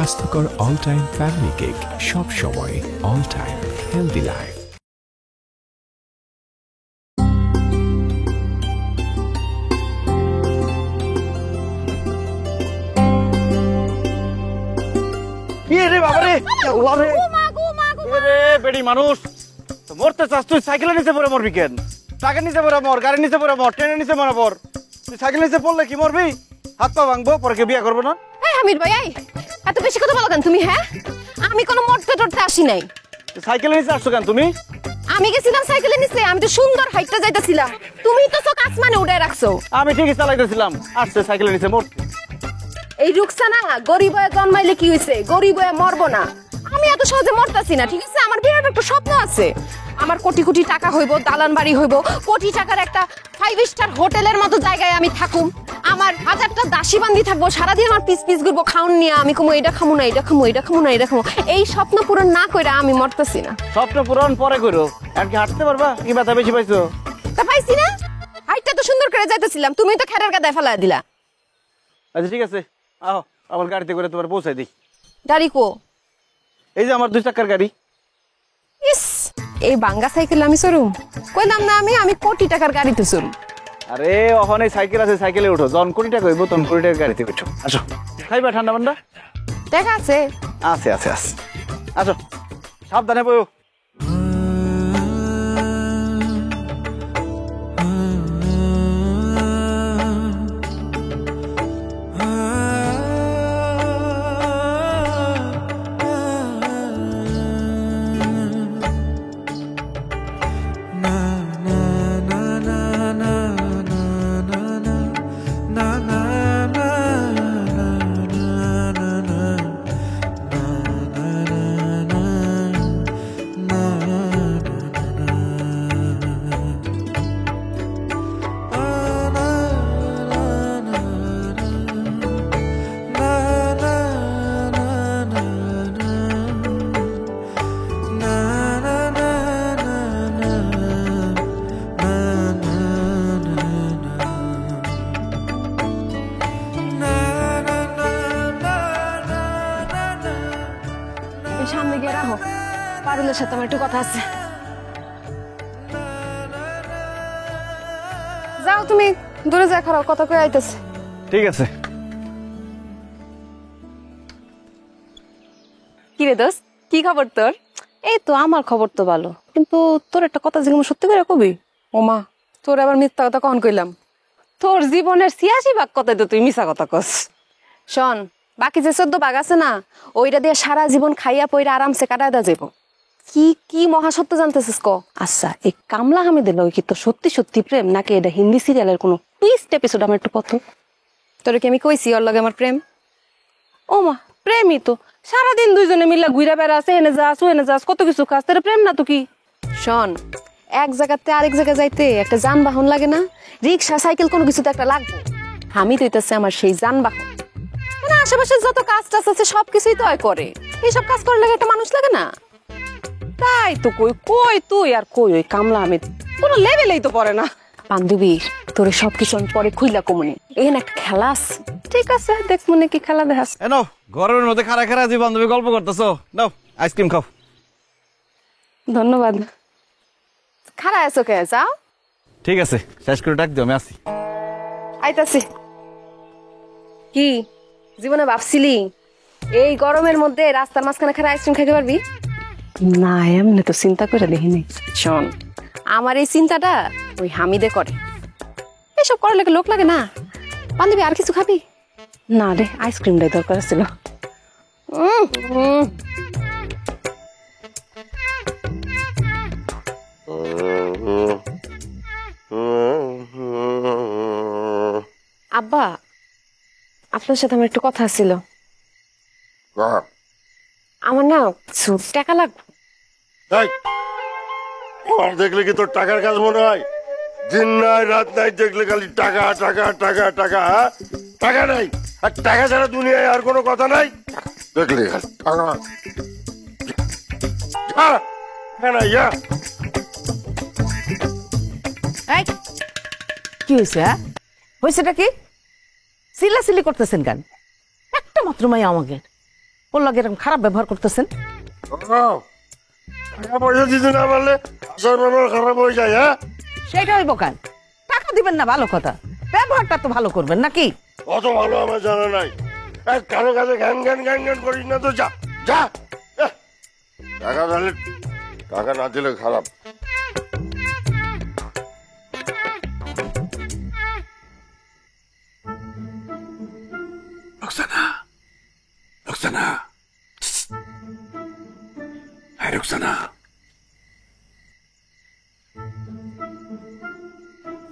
স্বাস্থ্যকর all time family cake, সব সময় অল টাইম হেলদি লাইফ। মরতে চাস তুই? সাইকেলের নিচে পড়ে মরবি কেন? টাকা নিচে পড়ে মর, গাড়ির নিচে পড়ে মর, ট্রেনের নিচে মরা পর। তুই সাইকেল নিচে পড়লে কি মরবি? হাত পা ভাঙবো, পরে কে বিয়ে করবো না? হামিদ ভাই, এত বেশি কথা বলো কেন তুমি? হ্যাঁ, আমি কোনো মরতে টরতে আসি নাই। সাইকেলের নিচে আসছো কেন তুমি? আমি গেছিলাম সাইকেলের নিচে, আমি তো সুন্দর হাইটটা যাইতেছিলাম, তুমি তো চোখ আসমানে উড়াই রাখছো। আমি ঠিকই চালাইতেছিলাম, আসছে সাইকেলের নিচে মরতে। এই রুকসানা গরিব হয়ে জন্মাইলে কি হয়েছে, গরিব হয়ে মরবো না। আমি এত সহজে মরতাছি না, ঠিক আছে? আমার বিরাট একটা স্বপ্ন আছে, আমার কোটি কোটি টাকা হইব, দালান বাড়ি হইব, কোটি টাকার একটা 5 স্টার হোটেলের মতো জায়গায় আমি থাকুম, আমার 1000টা দাসী বান্দি থাকবো, সারাদিন আমার পিস পিস ঘুরবো খাউন নিয়ে, আমি কমো এটা খামো না, এটা খামো, এটা খামো না, এটা খামো। এই স্বপ্ন পূরণ না কইরা আমি মরতাছি না। স্বপ্ন পূরণ পরে করো, আর কি হাঁটতে পারবা? কি ব্যথা বেশি পাইছো? তা পাইছি না, হাইটটা তো সুন্দর করে যাইতেছিলাম, তুমি তো খেরের গাদায় ফেলায় দিলা। আচ্ছা ঠিক আছে, আহ আমার গাড়িতে করে তোমার পৌঁছাই দিই। গাড়ি কো? এই যে আমার 2 চাকার গাড়ি। ইস, এই বাঙ্গা সাইকেল আমি চড়ুম? কইলাম না আমি কোটি টাকার গাড়িতে চড়ুম। আরে ওখানে সাইকেল আছে, সাইকেলে উঠো, যখন কোটি টাকা হইব তখন কোটি টাকার গাড়িতে উঠো। আসো, খাইবা ঠান্ডা মান্ডা? দেখা আছে, আছে আছে আছে, আসো, সাবধানে বইও। সামনে গিয়ে রাখো, পারুলের সাথে আমার একটু কথা আছে। যাও তুমি দূরে যা, খারাপ কথা কয়ে আইতেছে। ঠিক আছে। কি রে দোস্ত, কি খবর তোর? এই তো আমার খবর তো ভালো, কিন্তু তোর একটা কথা জিজ্ঞাসা সত্যি করে কবি? ও মা, তোর আবার মিথ্যা কথা কখন কইলাম? তোর জীবনের 86 ভাগ কথাই তো তুই মিছা কথা কস। শোন, বাকি যে 14 ভাগ আছে না, ওইটা দিয়ে সারা জীবন খাইয়া পইরা আরামসে কাটায় দা যাইব। কি কি মহাসত্য জানতেছিস ক? আচ্ছা, এই কামলা হামিদের লগে কি তোর সত্যি সত্যি প্রেম, নাকি এটা হিন্দি সিরিয়ালের কোনো টুইস্ট এপিসোড? আমার একটু পথ। তোরে কি আমি কইছি ওর লগে আমার প্রেম? ও মা, প্রেমই তো, সারাদিন দুইজনে মিল্লা ঘুরা বেড়াছে, এনে যাস এনে যাস, কত কিছু খাস, তোর প্রেম না তো কি? শোন, এক জায়গাতে আরেক জায়গায় যাইতে একটা যানবাহন লাগে না? রিক্সা সাইকেল কোনো কিছু তো একটা লাগবে। আমি তো হইতাছে আমার সেই যানবাহন। মানে আশেপাশে যত কাজ টাজ আছে সবকিছুই তো হয় করে, এইসব কাজ করার লাগে একটা মানুষ লাগে না? তাই তো কই কই তুই আর কই ওই কামলা হামিদ কোনো লেভেলেই তো পড়ে না। বান্ধবী, তোরে সবকিছু আমি পরে খুইলা কমুনি, এখানে একটা খেলা আছে। ঠিক আছে, দেখ মনে কি খেলা দেখাস। এ নাও, গরমের মধ্যে খারা খারা যে বান্ধবী গল্প করতেছো, নাও আইসক্রিম খাও। ধন্যবাদ। খারাপ আছো কে? যাও। ঠিক আছে, শেষ করে ডাক দিও, আমি আসি। আইতাছি। কি জীবনে ভাবছিলি এই গরমের মধ্যে রাস্তার মাঝখানে খারাপ আইসক্রিম খাইতে পারবি? না, এমনি তো চিন্তা করে দেখিনি। শোন, আমার এই চিন্তাটা ওই হামিদে করে। এসব করার লাগে লোক লাগে না। বান্ধবী, আর কিছু খাবি? না রে, আইসক্রিমটাই দরকার ছিল। আব্বা, আপনার সাথে আমার একটু কথা ছিল। আমার না কিছু টাকা লাগবে। দেখলে কি তোর টাকার কাজ মনে হয়? দিন নাই রাত নাই দেখলে খালি টাকা টাকা টাকা টাকা। টাকা নাই, আর টাকা ছাড়া দুনিয়ায় আর কোনো কথা নাই। দেখলে টাকা। কি হয়েছে? হয়েছেটা কি? চিল্লাচিল্লি করতেছেন কেন? একটা মাত্র মাই আমাকে। ওর লগে এরকম খারাপ ব্যবহার করতেছেন? টাকা পয়সা দিতে না পারলে আসার ব্যবহার খারাপ হয়ে যায়। হ্যাঁ, সেটা হইব কেন? টাকা দিবেন না ভালো কথা, ব্যবহারটা তো ভালো করবেন নাকি? অত ভালো আমার জানা নাই। কারো কাছে ঘ্যান ঘ্যান ঘ্যান ঘ্যান করিস না তো, যা যা। টাকা তাহলে টাকা না দিলে খারাপ। রোকসানা, রোকসানা, হ্যাঁ রোকসানা।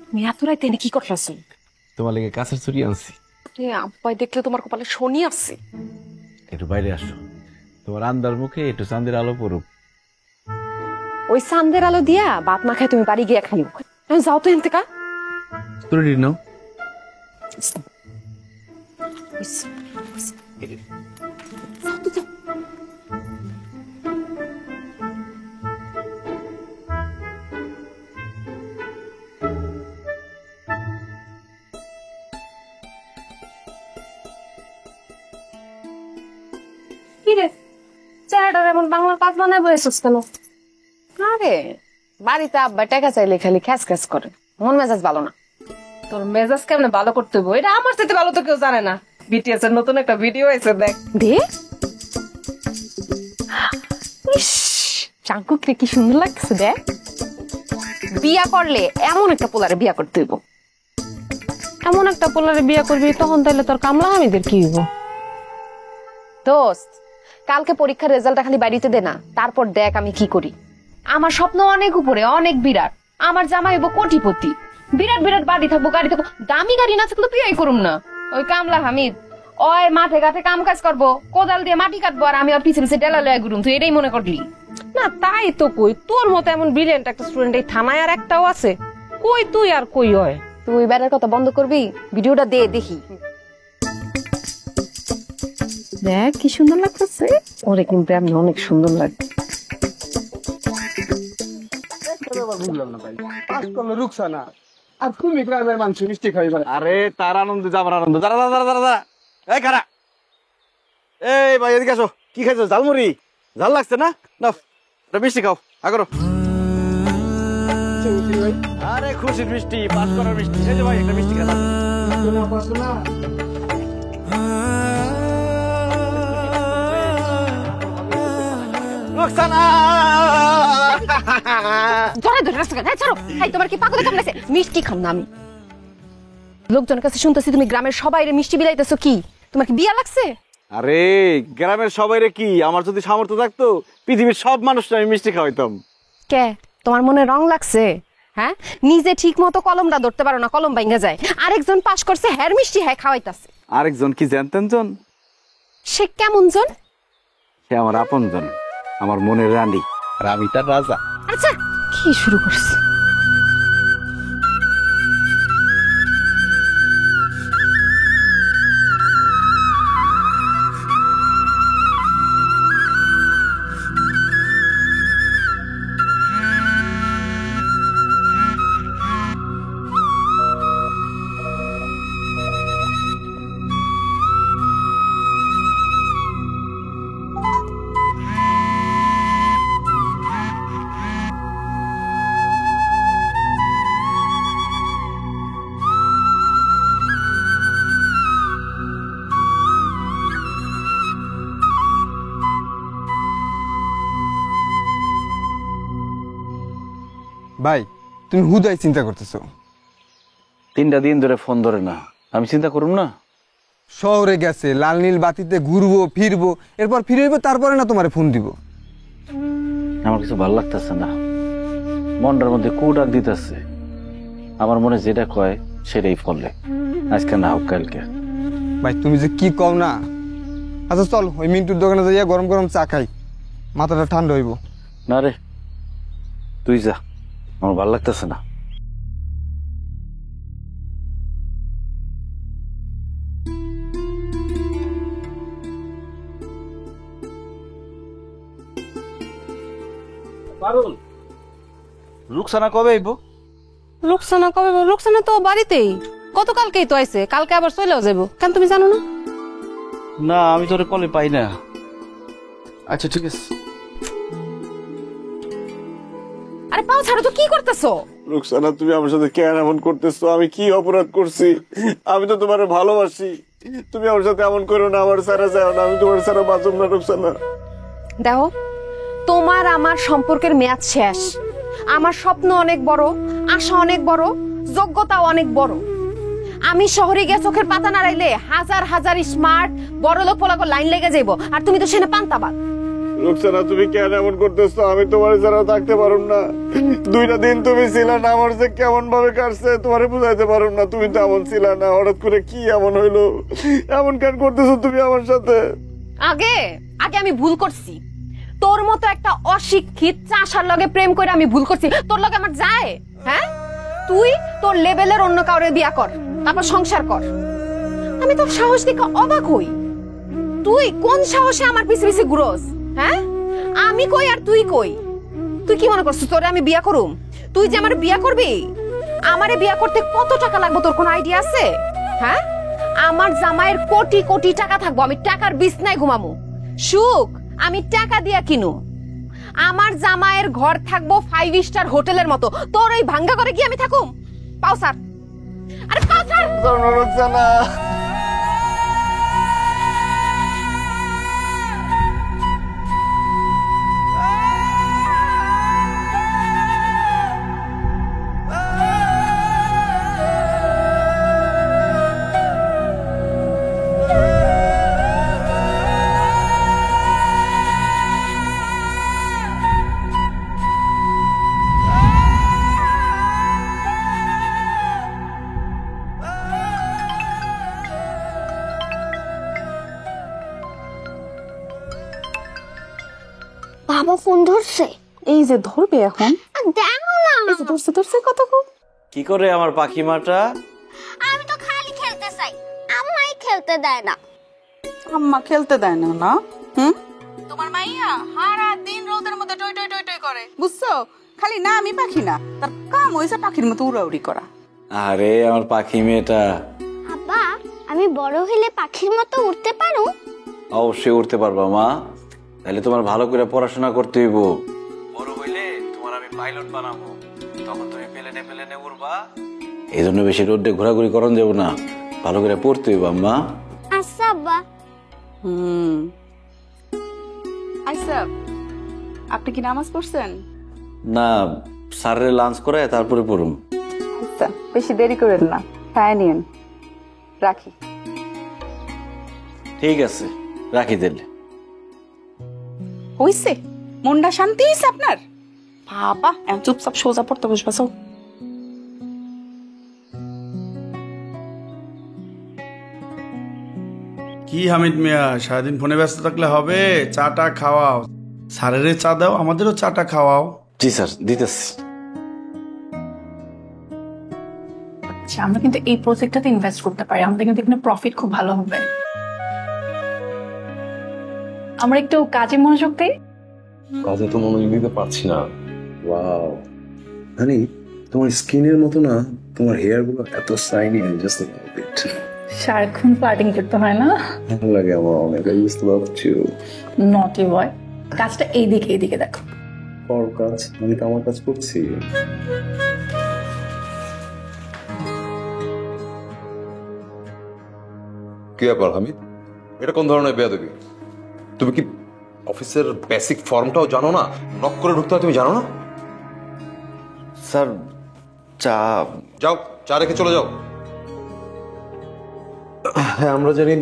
তুমি এত রাইতে এনে কি করতেছ? তোমার লেগে কাছের চুরি আনছি। আব্বাই দেখলে তোমার কপালে শনি আছে। একটু বাইরে আসো, তোমার আন্দার মুখে একটু চাঁদের আলো পড়ুক। ওই চাঁদের আলো দিয়া ভাত না খাই তুমি বাড়ি গিয়ে খাইও। এখন যাও তো এনতে কা। তুই নাও। যাও তো, যাও। কি রে চেহারাটার এমন বাংলা পাত বানায় বসেছিস কেন? আরে বাড়িতে আব্বা টাকা চাইলে খালি খ্যাস খ্যাস করে, মন মেজাজ ভালো না। তোর মেজাজ কেমনে ভালো করতে হইব এটা আমার সাথে ভালো তো কেউ জানে না। বিটিএস এর নতুন একটা ভিডিও এসে দেখ। দে ইস, চাঙ্কুক রে কি সুন্দর লাগছে দেখ। বিয়া করলে এমন একটা পোলারে বিয়া করতে হইব। এমন একটা পোলারে বিয়া করবি তখন তাইলে তোর কামলা হামিদের কি হইব? দোস্ত, কালকে পরীক্ষার রেজাল্টটা খালি বাড়িতে দে না, তারপর দেখ আমি কি করি। আমার স্বপ্ন অনেক উপরে, অনেক বিরাট। আমার জামাই হইব কোটিপতি, বিরাট বিরাট বাড়ি থাকবো, গাড়ি থাকবো, দামি গাড়ি না থাকলে বিয়াই করুম না। ওই কামলা হামিদ ওই মাঠে ঘাটে কাম কাজ করবো, কোদাল দিয়ে মাটি কাটবো, আর আমি আর পিছে পিছে ডেলা লয়া ঘুরুম। তুই এটাই মনে করলি? না তাই তো কই, তোর মতো এমন ব্রিলিয়েন্ট একটা স্টুডেন্ট এই থানায় আর একটাও আছে। কই তুই আর কই হয়? তুই বেড়ার কথা বন্ধ করবি, ভিডিওটা দে দেখি। দেখ কি সুন্দর লাগতেছে। ওরে কিন্তু আমি অনেক সুন্দর লাগে। বুঝলাম না ভাই, পাস করলো রুকসানা আর তুমি গ্রামের মানুষ মিষ্টি খাইবে। আরে তার আনন্দ যে আমার আনন্দ। দাঁড়া দাঁড়া দাঁড়া দাঁড়া, এই খারা, এই ভাই এদিকে আসো। কি খাইছো? ঝালমুড়ি? ঝাল লাগছে না? নাও একটা মিষ্টি খাও আগরো। আরে খুশির মিষ্টি, পাস করার মিষ্টি। এই যে ভাই একটা মিষ্টি খেলাম। রুকসানা ধরে ধরে রাস্তা ঘাট, ছাড়ো। হাই তোমার কি পাগলে কামড়াইছে? মিষ্টি খাম না আমি। লোকজনের কাছে শুনতেছি তুমি গ্রামের সবাইরে মিষ্টি বিলাইতেছো। কি তোমার কি বিয়া লাগছে? আরে গ্রামের সবাইরে কি, আমার যদি সামর্থ্য থাকতো পৃথিবীর সব মানুষরা আমি মিষ্টি খাওয়াইতাম। কে তোমার মনে রং লাগছে? হ্যাঁ, নিজে ঠিক মতো কলমটা ধরতে পারো না, কলম ভাঙা যায়। আরেকজন পাস করছে, হ্যার মিষ্টি হ্যাঁ খাওয়াইতাছে। আরেকজন কি জানতেন জন? সে কেমন জন? সে আমার আপন জন, আমার মনের রানী, আর আমি তার রাজা। আচ্ছা কি শুরু করছে? ভাই তুমি হুদাই চিন্তা করতেছো। 3টা দিন ধরে ফোন ধরে না, আমি চিন্তা করুম না? শহরে গেছে, লাল নীল বাতিতে ঘুরবো ফিরবো, এরপর ফিরে হইবো, তারপরে না তোমারে ফোন দিব। আমার কিছু ভালো লাগতেছে না, মনটার মধ্যে কু ডাক দিতেছে। আমার মনে যেটা কয় সেটাই ফলে, আজকে না হোক কালকে। ভাই তুমি যে কি কও না। আচ্ছা চল ওই মিন্টুর দোকানে যাইয়া গরম গরম চা খাই, মাথাটা ঠান্ডা হইব। না রে, তুই যা, আমার ভালো লাগতেছে না। পারুল, রুকসানা কবে আইবো? রুকসানা কবে? রুকসানা তো বাড়িতেই, গতকালকেই তো আইছে, কালকে আবার চলেও যাবো। কেন তুমি জানো না? না, আমি তোরে কলে পাই না। আচ্ছা ঠিক আছে। আরে পাও ছাড়ো তো, কি করতেছো? রুকসানা, তুমি আমার সাথে কেন এমন করতেছো? আমি কি অপরাধ করছি? আমি তো তোমার ভালোবাসি। তুমি আমার সাথে এমন করো না, আমার সারা যাও না, আমি তোমার সারা বাঁচব না রুকসানা। দেখো, তোমার আমার সম্পর্কের মেয়াদ শেষ। আমার স্বপ্ন অনেক বড়, আশা অনেক বড়, যোগ্যতাও অনেক বড়। আমি শহরে গিয়ে চোখের পাতা নাড়াইলে হাজার হাজার স্মার্ট বড় লোক পোলাগো লাইন লেগে যাইব, আর তুমি তো সেখানে পান্তাবাদ। রুকসানা, তুমি কেন এমন করতেছো? আমি তোমার ছাড়া থাকতে পারুম না। 2টা দিন তুমি ছিলা না, আমার যে কেমন ভাবে কাটছে তোমারে বুঝাইতে পারুম না। তুমি তো এমন ছিলা না, হঠাৎ করে কি এমন হইলো? এমন কেন করতেছো তুমি আমার সাথে? আগে আগে আমি ভুল করছি। তোর মতো একটা অশিক্ষিত চাষার লগে প্রেম করে আমি ভুল করছি। তোর লগে আমার যায়? হ্যাঁ, তুই তোর লেভেলের অন্য কাউরে বিয়া কর, তারপর সংসার কর। আমি তো সাহস দেখে অবাক হই। তুই কোন সাহসে আমার পিছে পিছে ঘুরোস? হ্যাঁ, আমি কই আর তুই কই? তুই কি মনে করছিস তোরে আমি বিয়া করুম? তুই যে আমার বিয়া করবি, আমারে বিয়া করতে কত টাকা লাগবে তোর কোন আইডিয়া আছে? হ্যাঁ, আমার জামাইয়ের কোটি কোটি টাকা থাকবো, আমি টাকার বিছনায় ঘুমামু। সুখ আমি টাকা দিয়া কিনু। আমার জামাইয়ের ঘর থাকবো 5 স্টার হোটেলের মতো। তোর এই ভাঙ্গা করে কি আমি থাকুম? পাও স্যার, আরে পাও স্যার। রুকসানা, বাবা ফোন ধরছে। এই যে ধরবে এখন, দেখো না, এই যে ধরছে ধরছে কত কি করে আমার পাখি মাটা? আমি তো খালি খেলতে চাই, আম্মাই খেলতে দেয় না। আম্মা খেলতে দেয় না না? তোমার মাইয়া সারা দিন রোদের মধ্যে টই টই টই টই করে, বুঝছো? খালি না আমি পাখি না, তার কাম হইছে পাখির মতো উড়াউড়ি করা। আরে আমার পাখি মেয়েটা। আব্বা, আমি বড় হলে পাখির মতো উড়তে পারো? অবশ্যই উঠতে পারবা মা, তাহলে তোমার ভালো করে পড়াশোনা করতে হইব। বড় হইলে তোমার আমি পাইলট বানাবো, তখন তুমি প্লেনে প্লেনে উড়বা। এই জন্য বেশি রোডে ঘোরাঘুরি করন যাব না, ভালো করে পড়তে হইব আম্মা। আচ্ছা আব্বা। আচ্ছা, আপনি কি নামাজ পড়ছেন? না, স্যারের লাঞ্চ করে তারপরে পড়ুম। আচ্ছা, বেশি দেরি করেন না, খায় নিয়েন। রাখি। ঠিক আছে, রাখি দিলে। হইছে? মনটা শান্তি হইছে আপনার? বাবা, এখন চুপচাপ সোজা পড়তে বসবা। সব কি হামিদ মিয়া, সারাদিন ফোনে ব্যস্ত থাকলে হবে? চাটা খাওয়াও, স্যারের চা দাও, আমাদেরও চাটা খাওয়াও। জি স্যার, দিতেছি। আচ্ছা, আমরা কিন্তু এই প্রজেক্টটাতে ইনভেস্ট করতে পারি, আমাদের কিন্তু এখানে প্রফিট খুব ভালো হবে। আমরা একটু কাজে মনোযোগ দিই। কাজে তো মনোযোগ দিতে পারছি না। ওয়াও হানি, তোমার স্কিনের মতো না, তোমার হেয়ার গুলো এত shiny and just love it. সারাক্ষণ ফ্লার্টিং করতে হয় না? ভালো লাগে আমার অনেক। I used to love you. Naughty boy, কাজটা এইদিকে দেখো। কর কাজ, আমি তো আমার কাজ করছি। কি ব্যাপার হামিদ, এটা কোন ধরনের বেয়াদবি? তুমি কি অফিসের বেসিক ফর্মটাও জানো না? নক করে ঢুকতে হয় তুমি জানো না? স্যার চা। যাও, চা রেখে চলে যাও। হ্যাঁ আমরা জানি,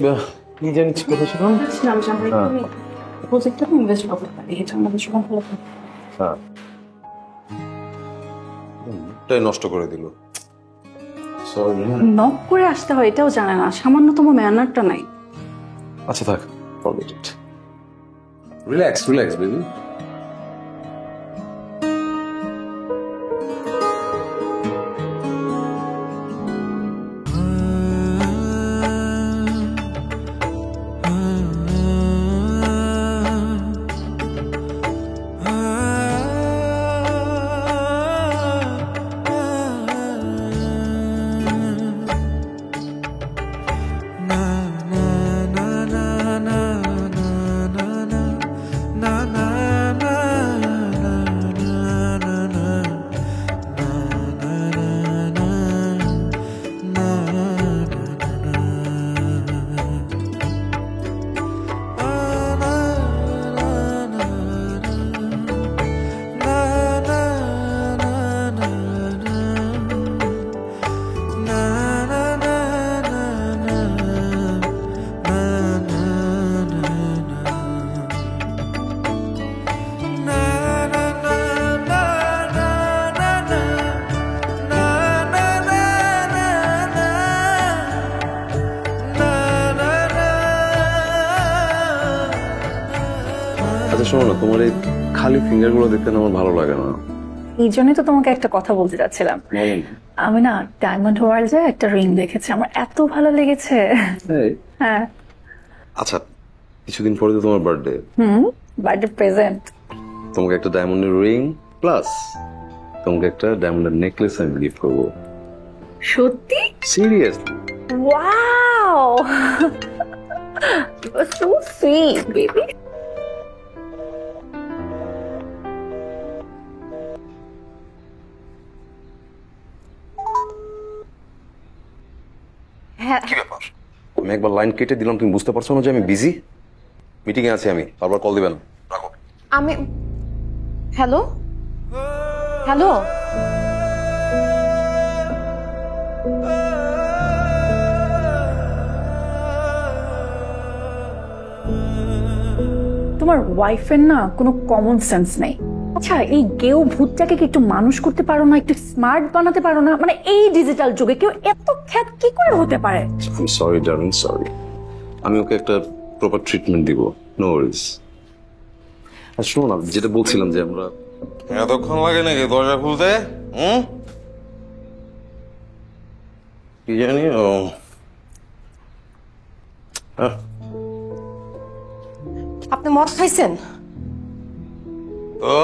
কি জানিস কথা ছিল? প্রজেক্টটাতে ইনভেস্ট করতে পারি, এটা আমাদের সব ভালো হবে। হ্যাঁ, এটাই নষ্ট করে দিল। সরি। নক করে আসতে হয় এটাও জানে না, সামান্যতম ম্যানারটা নাই। আচ্ছা থাক, forget it. Relax relax baby. আচ্ছা শোনো না, তোমার এই খালি ফিঙ্গার গুলো দেখতে না আমার ভালো লাগে না। এই জন্যই তো তোমাকে একটা কথা বলতে যাচ্ছিলাম। আমি না ডায়মন্ড ওয়ার্ল্ডে একটা রিং দেখেছি, আমার এত ভালো লেগেছে। হ্যাঁ। আচ্ছা কিছুদিন পরে তো তোমার বার্থডে। Birthday present. তোমাকে একটা ডায়মন্ডের রিং প্লাস তোমাকে একটা ডায়মন্ডের নেকলেস আমি গিফট করবো। সত্যি? Seriously? Wow, you are so sweet, baby. কি ব্যাপার? আমি একবার লাইন কেটে দিলাম, তুমি বুঝতে পারছো না যে আমি বিজি? মিটিং এ আছি আমি, বারবার কল দিবেন। রাখো। আমি হ্যালো হ্যালো তোমার ওয়াইফের না কোনো কমন সেন্স নেই। আচ্ছা এই গেও ভূতটাকে কি একটু মানুষ করতে পারো না, একটু স্মার্ট বানাতে পারো না? মানে এই ডিজিটাল যুগে কেউ এত খ্যাত কি করে হতে পারে? Sorry darling, sorry. আমি ওকে একটা প্রপার ট্রিটমেন্ট দিব, নো ওয়ারিজ। আর শোনো না, যেটা বলছিলাম যে আমরা এতক্ষণ লাগে নাকি দরজা খুলতে? কি জানি ও আপনি মদ খাইছেন? তো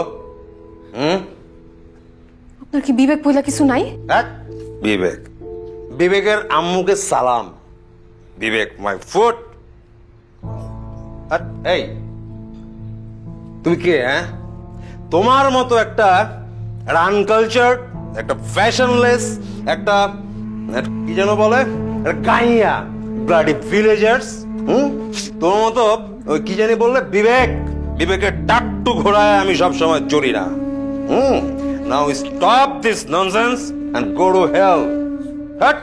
আপনার কি বিবেক বইলা কিছু নাই? বিবেক? বিবেকের আম্মুকে সালাম। বিবেক মাই ফুট। এই তুমি কে? তোমার মতো একটা আনকালচার, একটা ফ্যাশনলেস, একটা কি যেন বলে গাইয়া ব্লাডি ভিলেজার্স। তোর মতো ওই কি জানি বললে বিবেক, বিবেকের টাট্টু ঘোড়ায় আমি সব সময় চড়ি না। Now stop this nonsense and go to hell. হ্যাট।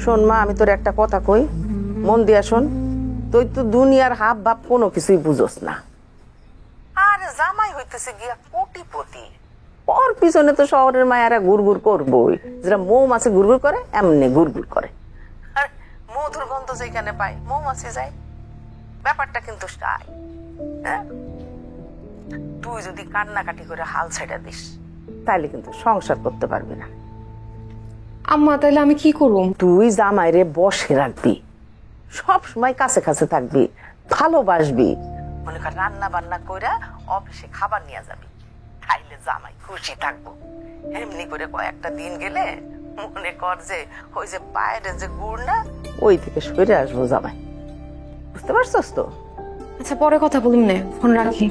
শোন মা, আমি তোর একটা কথা কই, মন দিয়া শোন। তুই তো দুনিয়ার হাব ভাব কোনো কিছুই বুঝোস না। আর জামাই হইতেছে গিয়া কোটিপতি, ওর পিছনে তো শহরের মায়েরা গুড়গুড় করবই। যেটা মৌমাছি গুড়গুড় করে এমনি গুড়গুড় করে। আর মধুর গন্ধ যেখানে পায় মৌমাছি যায়। ব্যাপারটা কিন্তু তাই। হ্যাঁ, তুই যদি কান্নাকাটি করে হাল ছেড়ে দিস তাইলে কিন্তু সংসার করতে পারবি না। আম্মা তাইলে আমি কি করব? তুই জামাইরে বসে রাখবি, সব সময় কাছে কাছে থাকবি, ভালোবাসবি। মনে কর রান্না বান্না কইরা অফিসে খাবার নিয়ে যাবি, খাইলে জামাই খুশি থাকবো। এমনি করে কয়েকটা দিন গেলে মনে কর যে ওই যে পায়ের যে গুড় না, ওই থেকে সরে আসবো জামাই। বুঝতে পারছস তো? আচ্ছা পরে কথা বলুন না, ফোন রাখি।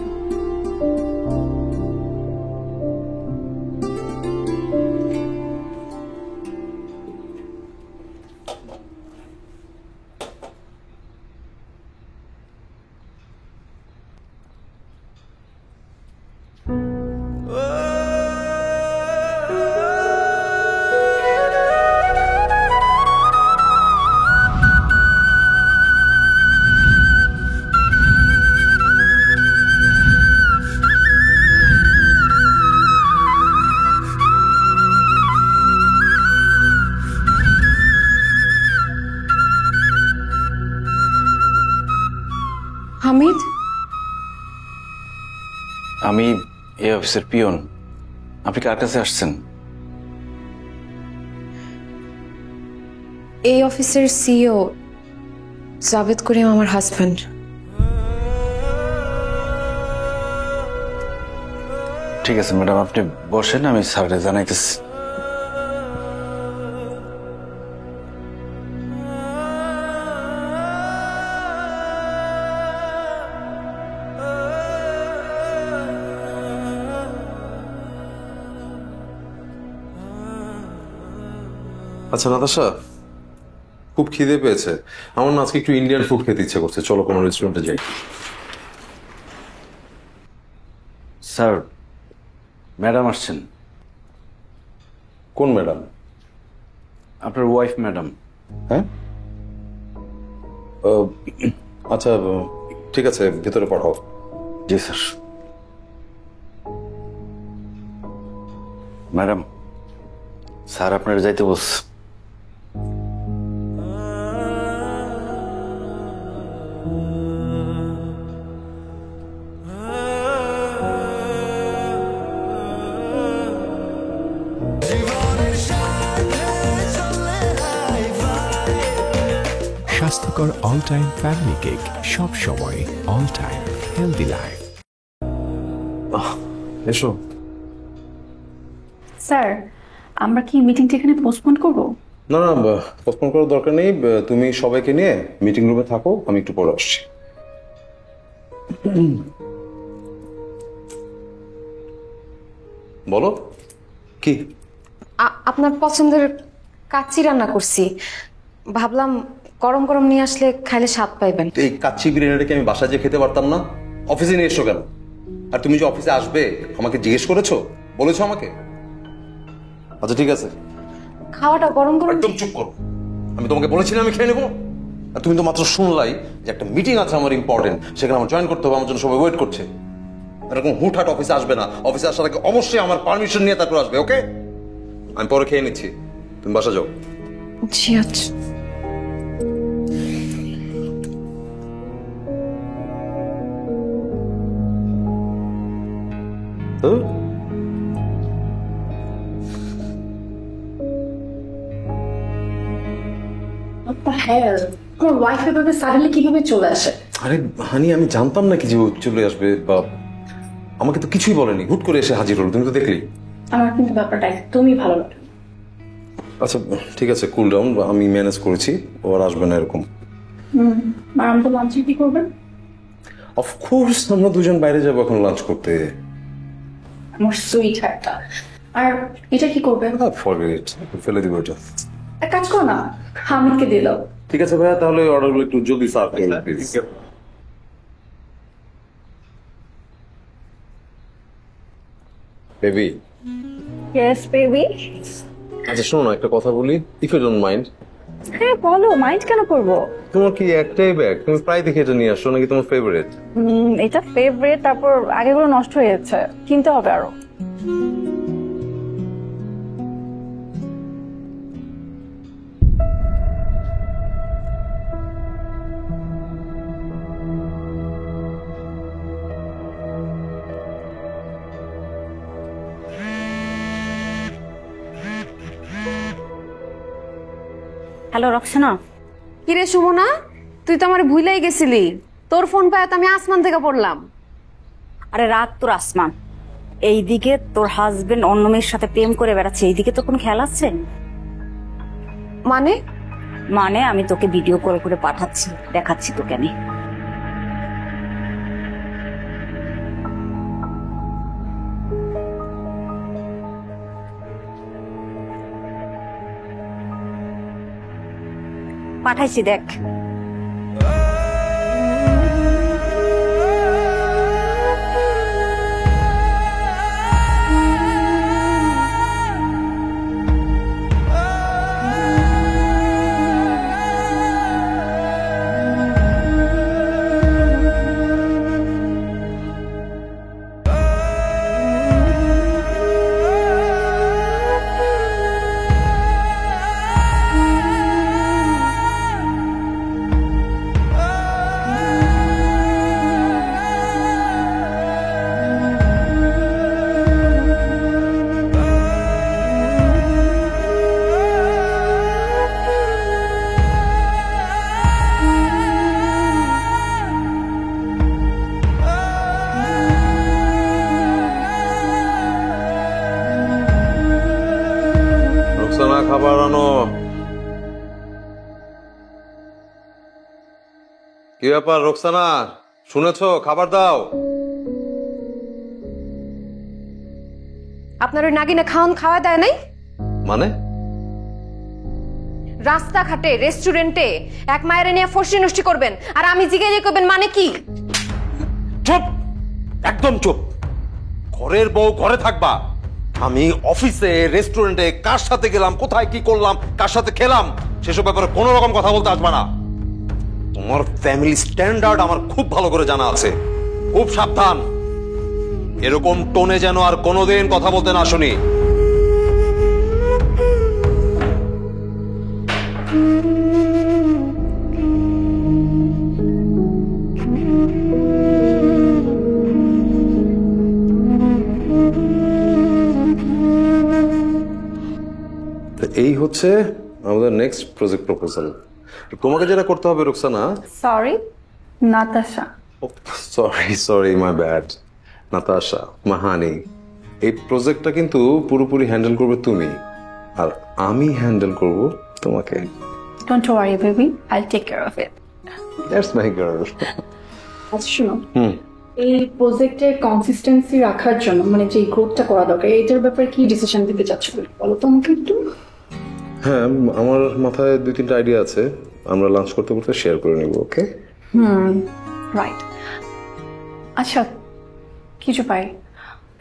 হামিদ, আমি এই অফিসের পিয়ন। আপনি কার কাছে আসছেন? এই অফিসের সিইও জাভেদ করিম আমার হাজবেন্ড। ঠিক আছে ম্যাডাম, আপনি বসেন, আমি স্যারকে জানাইতেছি। আচ্ছা নাতাশা, খুব খিদে পেয়েছে আমার, না আজকে একটু ইন্ডিয়ান ফুড খেতে ইচ্ছে করছে, চলো কোনো রেস্টুরেন্টে যাই। স্যার, ম্যাডাম আসছেন। কোন ম্যাডাম? আপনার ওয়াইফ ম্যাডাম। হ্যাঁ, আচ্ছা ঠিক আছে, ভেতরে পাঠাও। জি স্যার। ম্যাডাম, স্যার আপনার যাইতে বলছে। স্বাস্থ্যকর অল টাইম ফ্যামিলি কেক, সব সময় অল টাইম হেলদি লাইফ। এসো। স্যার, আমরা কি মিটিংটা এখানে পোস্টপোন করব? না না, পোস্টপোন করার দরকার নেই, তুমি সবাইকে নিয়ে মিটিং রুমে থাকো, আমি একটু পরে আসছি। বলো কি? আপনার পছন্দের কাচ্চি রান্না করছি, ভাবলাম গরম গরম নিয়ে আসলে খাইলে স্বাদ পাইবেন। এই কাচ্চি বিরিয়ানিটাকে আমি বাসায় যে খেতে পারতাম না? অফিসে নিয়ে এসো কেন? আর তুমি যে অফিসে আসবে আমাকে জিজ্ঞেস করেছো, বলেছো আমাকে? আচ্ছা ঠিক আছে, খাওয়াটা গরম গরম। একদম চুপ করো, আমি তোমাকে বলেছিলাম আমি খেয়ে নেবো, আর তুমি তো মাত্র শুনলাই যে একটা মিটিং আছে আমার ইম্পর্টেন্ট, সেখানে আমার জয়েন করতে হবে, আমার জন্য সবাই ওয়েট করছে। এরকম হুটহাট অফিসে আসবে না, অফিসে আসার আগে অবশ্যই আমার পারমিশন নিয়ে তারপর আসবে, ওকে? আমি পরে খেয়ে নিচ্ছি, তুমি বাসা যাও। জি আচ্ছা। আমার ওয়াইফ এভাবে সাডেনলি কিভাবে চলে আসে? আরে হানি, আমি জানতাম না কি যে ও চলে আসবে, বা আমাকে তো কিছুই বলেনি, হুট করে এসে হাজির হলো, তুমি তো দেখলি। আমার কিন্তু ব্যাপারটা একদমই ভালো লাগে। আচ্ছা ঠিক আছে, কুল ডাউন, আমি ম্যানেজ করেছি, ও আর আসবে না এরকম। আর আমরা লাঞ্চে কি করবেন? অফকোর্স আমরা দুজন বাইরে যাবো এখন লাঞ্চ করতে। আমার সুইট একটা। আর এটা কি করবে? ফরগেট, ফেলে দিব এটা। এক কাজ করো না, হামিদকে দিয়ে দাও। ঠিক আছে ভাইয়া, তাহলে অর্ডারগুলো একটু জলদি সার্ভ করুন প্লিজ। বেবি। Yes baby. আচ্ছা শোনো না, একটা কথা বলি, ইফ ইউ ডোন্ট মাইন্ড। হ্যাঁ বলো, মাইন্ড কেন করবো? তোমার কি একটাই ব্যাগ? তুমি প্রায় দেখে এটা নিয়ে আসো, নাকি তোমার ফেভারিট? এটা ফেভারিট, তারপর আগেগুলো নষ্ট হয়ে যাচ্ছে, কিনতে হবে আরো। হ্যালো রক্সনা। কিরে সুমনা, তুই তো আমার ভুলেই গেছিলি, তোর ফোন পায় তো আমি আসমান থেকে পড়লাম। আরে রাত তোর আসমান, এইদিকে তোর হাজবেন্ড অন্য মেয়ের সাথে প্রেম করে বেড়াচ্ছে, এইদিকে তো কোনো খেয়াল আছে? মানে? মানে আমি তোকে ভিডিও কল করে পাঠাচ্ছি, দেখাচ্ছি তোকে আমি। পাঠাইছি দেখ। খাবার আনো। কি ব্যাপার রোকসানা, শুনেছো? খাবার দাও। আপনার ওই নাগিনা খাওয়া দেয় নাই? মানে রাস্তাঘাটে রেস্টুরেন্টে এক মায়ের নিয়ে ফষ্টি নষ্টি করবেন আর আমি জিজ্ঞেস করবেন মানে কি? চুপ, একদম চুপ। ঘরের বউ ঘরে থাকবা, আমি অফিসে রেস্টুরেন্টে কার সাথে গেলাম, কোথায় কি করলাম, কার সাথে খেলাম, সেসব ব্যাপারে কোনো রকম কথা বলতে আসবা না। তোমার ফ্যামিলি স্ট্যান্ডার্ড আমার খুব ভালো করে জানা আছে, খুব সাবধান। এরকম টোনে যেন আর কোনোদিন কথা বলতে না শুনি। এই হচ্ছে আমাদের নেক্সট প্রজেক্ট প্রপোজাল। তোমাকে যেটা করতে হবে Ruksana, sorry Natasha, sorry my bad, Natasha, Mahani, এই প্রজেক্টটা কিন্তু পুরোপুরি হ্যান্ডেল করবে তুমি, আর আমি হ্যান্ডেল করব তোমাকে। Don't worry baby, I'll take care of it. That's my girl. আচ্ছা শুনো, এই প্রজেক্টের কনসিস্টেন্সি রাখার জন্য মানে যে গ্রোথটা করা দরকার, এইটার ব্যাপারে কি ডিসিশন দিতে চাচ্ছ বলো তো আমাকে একটু। হ্যাঁ, আমার মাথায় 2-3টা আইডিয়া আছে, আমরা লাঞ্চ করতে করতে শেয়ার করে নিব। ওকে? রাইট। আচ্ছা কিছু পাই,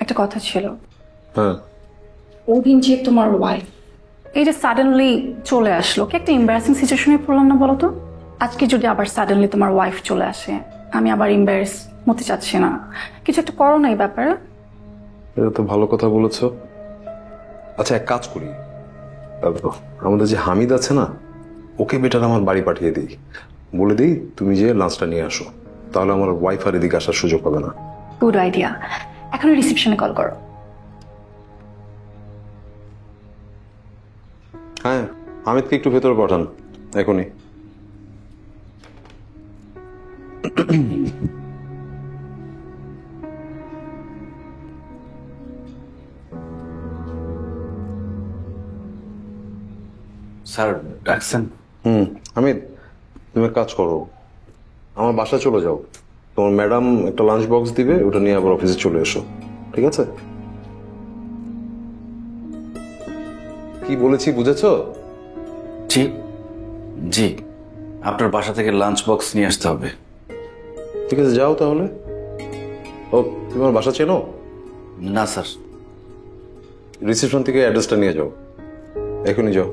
একটা কথা ছিল। হ্যাঁ, ওদিন যে তোমার ওয়াইফ এই যে সাডেনলি চলে আসলো, কি একটা এম্বারাসিং সিচুয়েশনে পড়লাম না বলো তো? আজকে যদি আবার সাডেনলি তোমার ওয়াইফ চলে আসে, আমি আবার এম্বারেস হতে চাচ্ছি না। কিছু একটা করো না এই ব্যাপারে। এটা তো ভালো কথা বলেছো। আচ্ছা এক কাজ করি, আমাদের যে হামিদ আছে না, ওকে বেটার আমার বাড়ি পাঠিয়ে দিই, বলে দিই তুমি যে লাঞ্চটা নিয়ে আসো, তাহলে আমার ওয়াইফ আর এদিকে আসার সুযোগ হবে না। Good idea. এখন রিসেপশনে কল করো। হ্যাঁ, হামিদকে একটু ভেতরে পাঠান এখনই। স্যার ডাকছেন? হামিদ, তুমি এক কাজ করো, আমার বাসায় চলে যাও, তোমার ম্যাডাম একটা লাঞ্চ বক্স দিবে, ওটা নিয়ে আবার অফিসে চলে এসো, ঠিক আছে? কি বলেছি বুঝেছো? জি জি, আপনার বাসা থেকে লাঞ্চ বক্স নিয়ে আসতে হবে। ঠিক আছে, যাও তাহলে। ও, তুমি আমার বাসা চেনো? না স্যার। রিসেপশন থেকে অ্যাড্রেসটা নিয়ে যাও, এখনই যাও।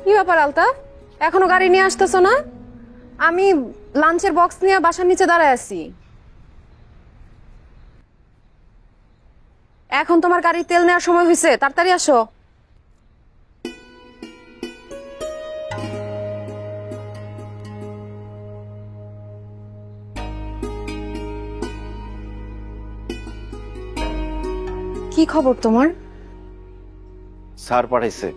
কি ব্যাপার আলতাফ, এখনো গাড়ি নিয়ে আসতেছো না? আমি লাঞ্চের বক্স নিয়ে বাসার নিচে দাঁড়ায় আছি। এখন তোমার গাড়ির তেল নেওয়ার সময় হয়েছে, তাড়াতাড়ি আসো। কি খবর তোমার? স্যার পাঠাইছে,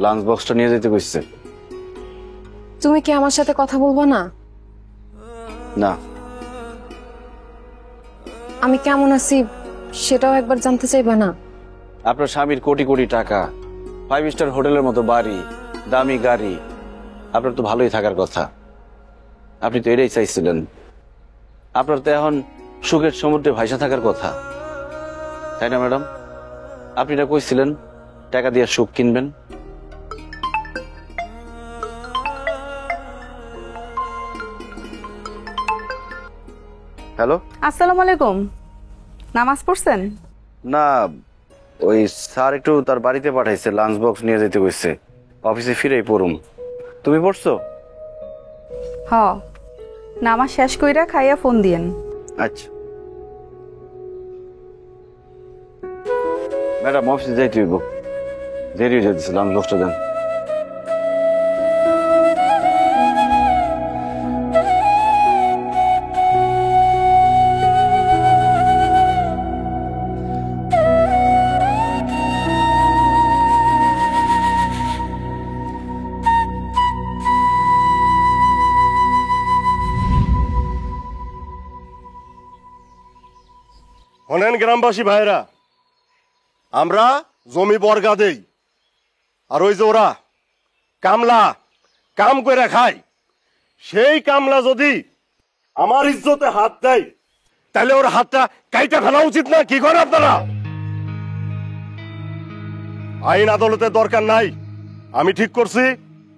লাঞ্চ বক্সটা নিয়ে যেতে কইছে। তুমি কি আমার সাথে কথা বলবো না? না। আমি কেমন আছি সেটাও একবার জানতে চাইবা না? আপনার স্বামীর কোটি কোটি টাকা, 5 স্টার হোটেলের মতো বাড়ি, দামি গাড়ি, আপনার তো ভালোই থাকার কথা। আপনি তো এটাই চাইছিলেন। আপনার তো এখন সুখের সমুদ্রে ভাইসা থাকার কথা, তাই না ম্যাডাম? আপনি না কইছিলেন টাকা দিয়ে সুখ কিনবেন? হ্যালো, আসসালামু আলাইকুম। নামাজ পড়ছেন? না, ওই স্যার একটু তার বাড়িতে পাঠাইছে, লাঞ্চ বক্স নিয়ে যেতে কইছে, অফিসে ফিরেই পড়ুম। তুমি পড়ছো? হ, নামাজ শেষ কইরা খাইয়া ফোন দিয়েন। আচ্ছা ম্যাডাম, অফিসে যাইতে হইব, দেরি হয়ে যেতেছে, লাঞ্চ বক্সটা দেন। শোনেন গ্রামবাসী ভাইরা, আমরা জমি বর্গা দেই, আর ওই যে ওরা কামলা কাম করে খায়, সেই কামলা যদি আমার ইজ্জতে হাত দেয় তাহলে ওর হাতটা কাইটা ফেলা উচিত না? কি করে আপনারা? আইন আদালতের দরকার নাই, আমি ঠিক করছি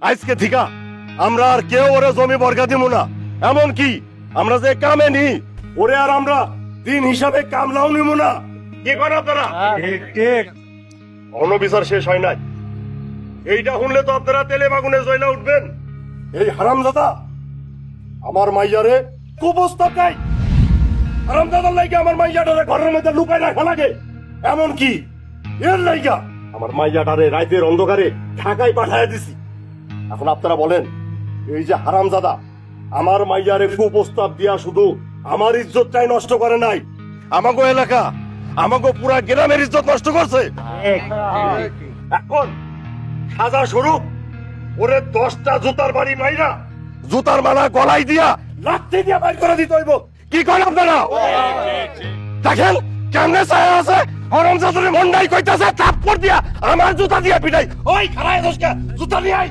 আজকে থিকা আমরা আর কেউ ওরে জমি বর্গা দিব না। এমন কি আমরা যে কামে নি ওরে আর আমরা দিন হিসাবে কামলাও নিব না। কি করেন আপনারা? অনবিচার শেষ হয় নাই। এইটা শুনলে তো আপনারা তেলে বাগুনে জয়লা উঠবেন। এই হারামজাদা আমার মাইয়ারে কুপ্রস্তাব দেয়। হারামজাদার লাইগা আমার মাইয়াটারে ঘরের মধ্যে লুকায় রাখা লাগে। এমন কি এর লাইগা আমার মাইয়াটারে রাতের অন্ধকারে ঢাকায় পাঠায় দিছি। এখন আপনারা বলেন, এই যে হারামজাদা আমার মাইয়ারে কুপ্রস্তাব দিয়া শুধু আমার ইজ্জতটাই নষ্ট করে নাই, আমাগো এলাকা আমাগো পুরা গ্রামের ইজ্জত নষ্ট করছে। এখন সাজা স্বরূপ ওরে 10টা জুতার বাড়ি মাইরা জুতার মালা গলায় দিয়া লাঠি দিয়া বাইর করে দিতে হইব। কি করেন আপনারা? দেখেন কেমনে ছায়া আছে, হারামজাদারে মন্ডাই কইতাছে থাপ্পড় দিয়া আমার জুতা দিয়া পিটাই। ওই খারায় দোষকে জুতা নিয়ে আই।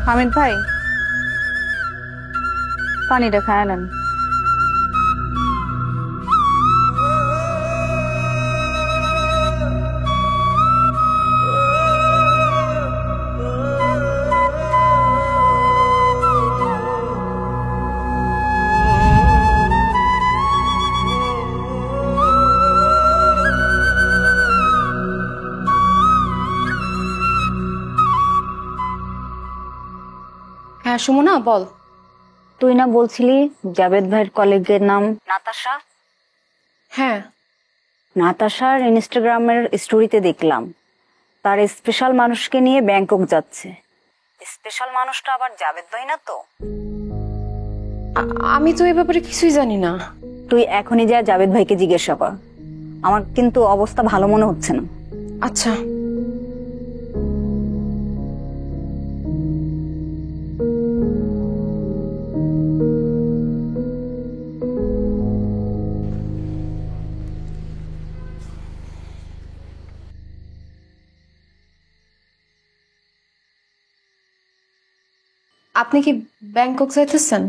হামিদ ভাই, পানিটা খায় নেন। হ্যাঁ সুমনা বল। তুই না বলছিলি জাভেদ ভাইয়ের কলিগের নাম নাতাশা? হ্যাঁ, নাতাশার ইনস্টাগ্রামের স্টোরিতে দেখলাম তার স্পেশাল মানুষকে নিয়ে ব্যাংকক যাচ্ছে। স্পেশাল মানুষটা আবার জাভেদ ভাই না তো? আমি তো এই ব্যাপারে কিছুই জানি না। তুই এখনই যা জাভেদ ভাইকে জিজ্ঞাসা কর। আমার কিন্তু অবস্থা ভালো মনে হচ্ছে না। আচ্ছা। আপনি কি ব্যাংকক যাইতেছেন?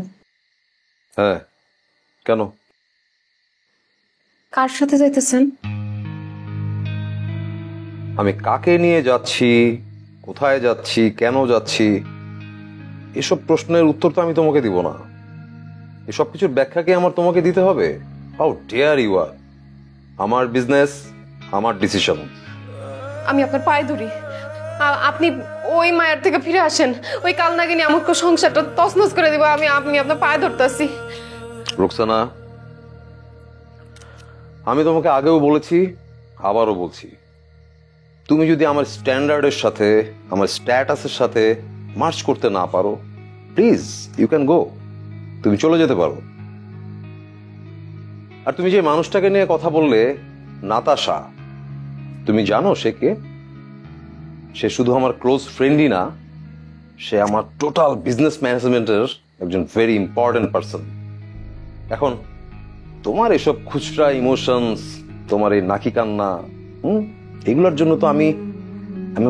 হ্যাঁ, কেন? কার সাথে যাইতেছেন? আমি কাকে নিয়ে যাচ্ছি, কোথায় যাচ্ছি, কেন যাচ্ছি, এসব প্রশ্নের উত্তর তো আমি তোমাকে দিব না। এসব কিছুর ব্যাখ্যা কি আমার তোমাকে দিতে হবে? হাউ ডেয়ার ইউ আর! আমার বিজনেস, আমার ডিসিশন। আমি আপনার পায়ে ধরি, আপনি ওই মায়ের থেকে ফিরে আসেন। ওই কালনাগিনী আমাকে সংসারটা তছনছ করে দিব। আমি আপনার পায়ে ধরতেছি। রুকসানা, আমি তোমাকে আগেও বলেছি, আবারও বলছি, তুমি যদি আমার স্ট্যান্ডার্ডের সাথে, আমার স্ট্যাটাসের সাথে মার্চ করতে না পারো, প্লিজ ইউ ক্যান গো। তুমি চলে যেতে পারো। আর তুমি যে মানুষটাকে নিয়ে কথা বললে, নাতাশা, তুমি জানো সে কে? সে শুধু আমার ক্লোজ ফ্রেন্ডই না, সে আমার টোটাল বিজনেস ম্যানেজমেন্টের একজন ভেরি ইম্পর্টেন্ট পার্সন। এখন তোমার এসব খুচরা ইমোশনস, তোমার এই নাকি কান্না, এগুলোর জন্য তো আমি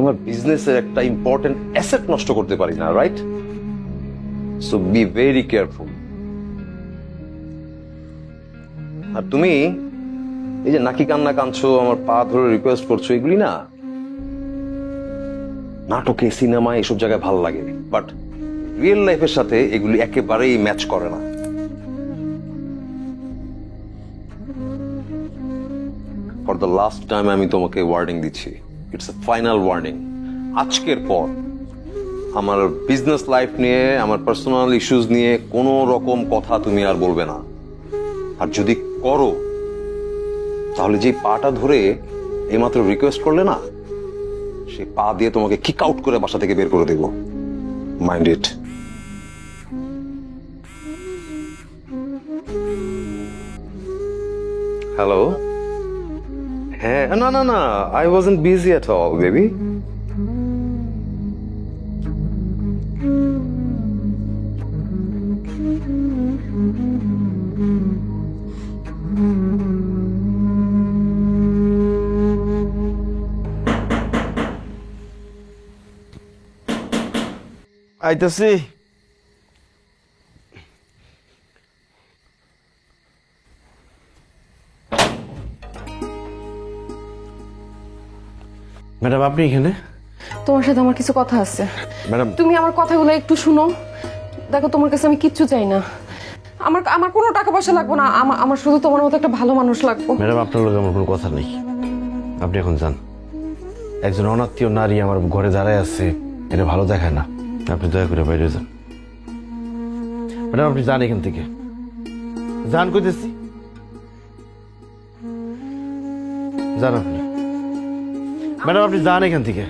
আমার বিজনেসের একটা ইম্পর্টেন্ট অ্যাসেট নষ্ট করতে পারি না, right? So be very careful. আর তুমি এই যে নাকি কান্না কাঁদছো, আমার পা ধরে রিকোয়েস্ট করছো, এগুলি না নাটকে, সিনেমায়, এসব জায়গায় ভালো লাগে, বাট রিয়েল লাইফের সাথে এগুলি একেবারেই ম্যাচ করে না। ফর দ্য লাস্ট টাইম আমি তোমাকে ওয়ার্নিং দিচ্ছি, ইটস এ ফাইনাল ওয়ার্নিং। আজকের পর আমার বিজনেস লাইফ নিয়ে, আমার পার্সোনাল ইস্যুস নিয়ে কোনো রকম কথা তুমি আর বলবে না। আর যদি করো তাহলে যে পাটা ধরে এইমাত্র রিকোয়েস্ট করলে না, সেই পা দিয়ে তোমাকে কিক আউট করে বাসা থেকে বের করে দেব। Mind it. হ্যালো। হ্যাঁ, না না না, I wasn't busy at all baby. আইতাছি। ম্যাডাম আপনি এখানে? তোমার সাথে আমার কিছু কথা আছে। ম্যাডাম তুমি আমার কথাগুলো একটু শুনো। দেখো, তোমার কাছে আমি কিচ্ছু চাই না। আমার আমার কোনো টাকা পয়সা লাগবে না। আমার শুধু তোমার মতো একটা ভালো মানুষ লাগবে। ম্যাডাম আপনার লোক আমার কোনো কথা নেই, আপনি এখন যান। একজন অনাত্মীয় নারী আমার ঘরে দাঁড়ায় আছে, এটা ভালো দেখায় না। আপনি দয়া করে বাইরে যান। ম্যাডাম আপনি যান এখান থেকে, যান কইতেছি, যান আপনি। ম্যাডাম আপনি যান এখান থেকে।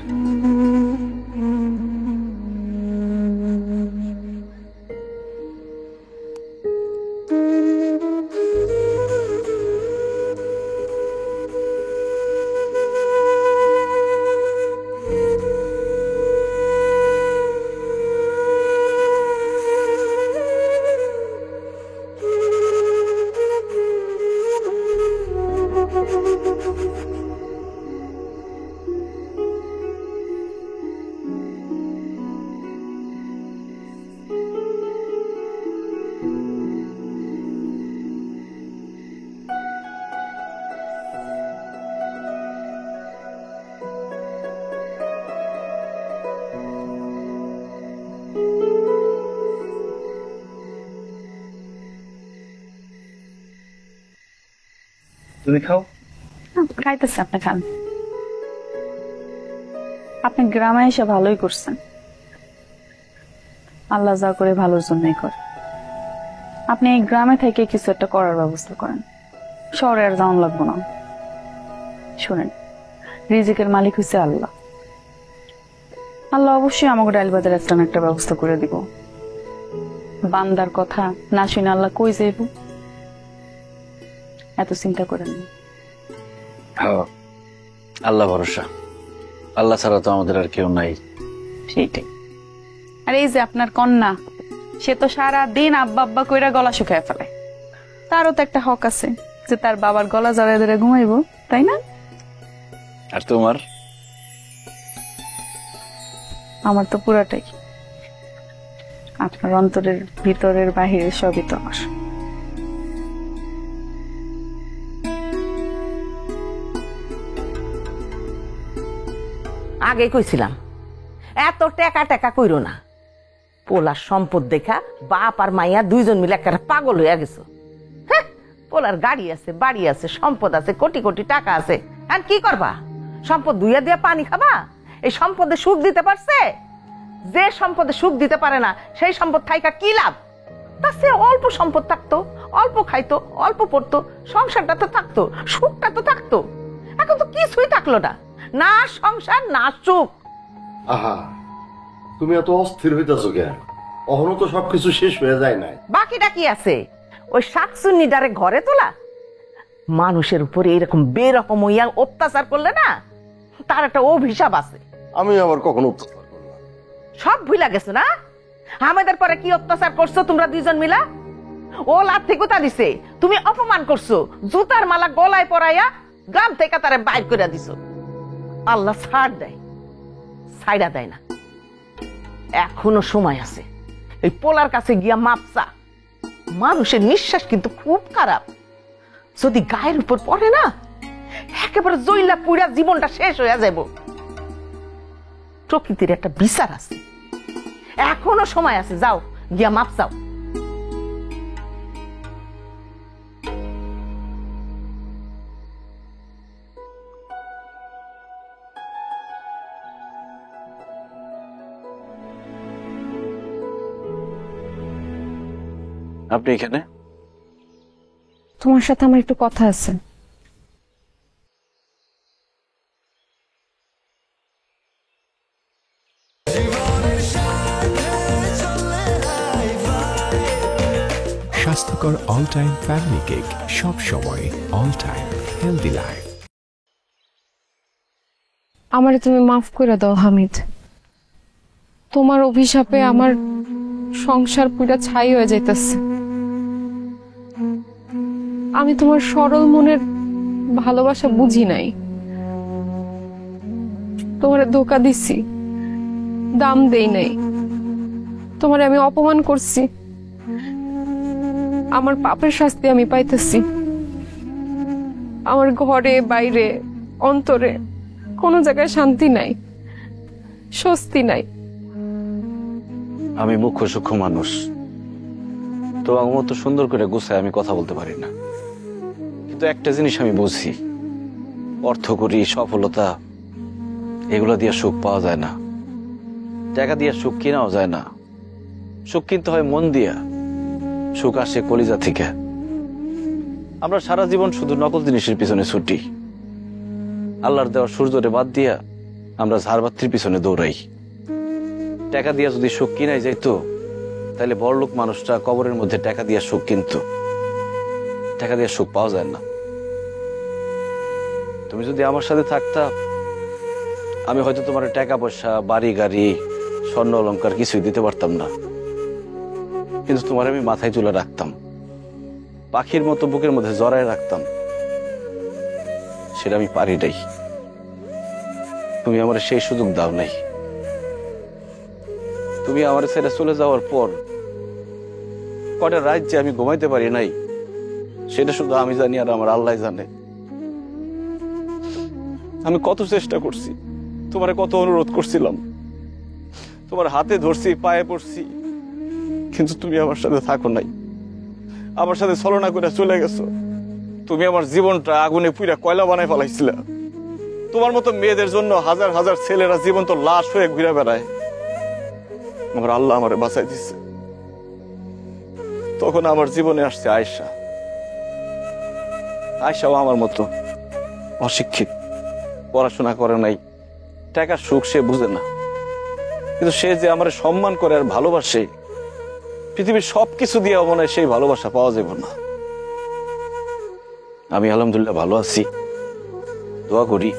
তুমি খাও। খাইতেছে, আপনি খান। আপনি গ্রামে এসে ভালোই করছেন। আল্লাহ যা করে ভালোর জন্যই করে। আপনি এই গ্রামে থেকে কিছু একটা করার ব্যবস্থা করেন, শহরে আর যাওয়ান লাগবো না। শুনেন, রিজিকের মালিক হচ্ছে আল্লাহ। আল্লাহ অবশ্যই আমাকে ডাইলবাদের একটা ব্যবস্থা করে দিব। বান্দার কথা না শুনে আল্লাহ কই যাইব, এত চিন্তা করেন না। আল্লাহ ভরসা, আল্লাহ ছাড়া তো আমাদের আর কেউ নাই। সেইটাই। আর এই যে আপনার কন্যা, সে তো সারা দিন আব্বা আব্বা কইরা গলা শুকায় ফেলে। তারও তো একটা হক আছে যে তার বাবার গলা জড়ায় ধরে ঘুমাইবো, তাই না? আর তোমার? আমার তো পুরাটাই। আপনার অন্তরের ভিতরের বাহিরের সবই তো আমার। আগে কইছিলাম এত টাকা টাকা কইরো না। পোলার সম্পদ দেখা বাপ আর মাইয়া দুইজন মিলে একটা পাগল হইয়া গেছো। হ্যাঁ, পোলার গাড়ি আছে, বাড়ি আছে, সম্পদ আছে, কোটি কোটি টাকা আছে। আর কি করবা? সম্পদ দুইয়া দিয়া পানি খাবা? এই সম্পদে সুখ দিতে পারছে? যে সম্পদে সুখ দিতে পারে না সেই সম্পদ থাইকা কি লাভ? তার চেয়ে অল্প সম্পদ থাকতো, অল্প খাইতো, অল্প পড়তো, সংসারটা তো থাকতো, সুখটা তো থাকতো। এখন তো কিছুই থাকলো না, না সংসার না সুখ। আহা, তুমি এত অস্থির হইতেছো কেন? অহনো তো সবকিছু শেষ হয়ে যায় নাই। বাকিটা কি আছে? ওই শাকসুন্নি ডারে ঘরে তোলা? মানুষের উপরে এরকম বেরকম হইয়া অত্যাচার করলে না, তার একটা অভিশাপ আছে। আমি আবার কখনো অত্যাচার করলাম? সব ভুলা গেছো না? আমাদের পরে কি অত্যাচার করছো তোমরা দুইজন মিলা? ও লাথি গুতা দিছে, তুমি অপমান করছো, জুতার মালা গলায় পরাইয়া গ্রাম থেকে তারে বাইর করে দিছো। আল্লাহ ছাড় দেয়, ছাইড়া দেয় না। এখনো সময় আছে, এই পোলার কাছে গিয়া মাপসা। মানুষের নিঃশ্বাস কিন্তু খুব খারাপ, যদি গায়ের উপর পড়ে না একেবারে জইলা পুরা জীবনটা শেষ হয়ে যাব। প্রকৃতির একটা বিচার আছে, এখনো সময় আছে, যাও গিয়া মাপসাও। আপনি এখানে? তোমার সাথে আমার একটু কথা আছে। স্বাস্থ্যকর অল টাইম ফ্যামিলি কেক, সব সময় অল টাইম হেলদি লাইফ। আমারে তুমি মাফ করে দাও হামিদ। তোমার অভিশাপে আমার সংসার পুরা ছাই হয়ে যাইতেছে। আমি তোমার সরল মনের ভালোবাসা বুঝি নাই, তোমারে ধোকা দিছি, দাম দেই নাই, তোমারে আমি অপমান করছি। আমার পাপের শাস্তি আমি পাইতেছি। আমার ঘরে বাইরে অন্তরে কোনো জায়গায় শান্তি নাই, স্বস্তি নাই। আমি মুখ্য সূক্ষ্ম মানুষ, তোমার মতো সুন্দর করে গুছায় আমি কথা বলতে পারি না, কিন্তু একটা জিনিস আমি বুঝি, অর্থ করি, সফলতা, এগুলো দিয়ে সুখ পাওয়া যায় না। টাকা দিয়ে সুখ কেনাও যায় না। সুখ কিনতে হয় মন দিয়া, সুখ আসে কলিজা থেকে। আমরা সারা জীবন শুধু নকল জিনিসের পিছনে ছুটি। আল্লাহর দেওয়া সূর্যরে বাদ দিয়া আমরা ঝাড়বাতির পিছনে দৌড়াই। টাকা দিয়া যদি সুখ কিনাই যাইতো, তাহলে বড়লোক মানুষটা কবরের মধ্যে টাকা দিয়া সুখ কিনতো। টাকা দিয়া সুখ পাওয়া যায় না। তুমি যদি আমার সাথে থাকতা, আমি হয়তো তোমার টাকা পয়সা, বাড়ি গাড়ি, স্বর্ণ অলংকার কিছুই দিতে পারতাম না, কিন্তু তোমার আমি মাথায় তুলে রাখতাম, পাখির মতো বুকের মধ্যে জড়ায় রাখতাম। সেটা আমি পারি নাই। তুমি আমার সেই সুযোগ দাও নাই। তুমি আমার ছেড়ে চলে যাওয়ার পর কটা রাত যে আমি ঘুমাইতে পারি নাই, সেটা শুধু আমি জানি আর আমার আল্লাহ জানে। আমি কত চেষ্টা করছি, তোমারে কত অনুরোধ করছিলাম, তোমার হাতে ধরছি, পায়ে পড়ছি, কিন্তু তুমি আমার সাথে থাকো নাই। আমার সাথে ছলনা করে চলে গেছো। তুমি আমার জীবনটা আগুনে পুরা কয়লা বানাই ফেলাইছিলা। তোমার মতো মেয়েদের জন্য হাজার হাজার ছেলেরা জীবন্ত লাশ হয়ে ঘুরে বেড়ায়। আমার আল্লাহ আমারে বাঁচাই দিচ্ছে। তখন আমার জীবনে আসছে আয়েশা। আয়েশাও আমার মতো অশিক্ষিত, পড়াশোনা করে নাই, টাকার সুখ সে বুঝে না, কিন্তু সে যে আমার সম্মান করে আর ভালোবাসে, পৃথিবীর সবকিছু দিয়ে মনে হয় সেই ভালোবাসা পাওয়া যাবে না। আমি আলহামদুলিল্লাহ ভালো আছি, দোয়া করি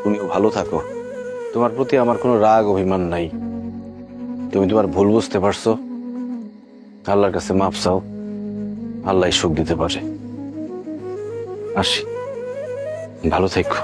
তুমিও ভালো থাকো। তোমার প্রতি আমার কোনো রাগ অভিমান নাই। তুমি তোমার ভুল বুঝতে পারছো, আল্লাহর কাছে মাফ চাও, আল্লাহ সুখ দিতে পারে। আসি, ভালো থেকো।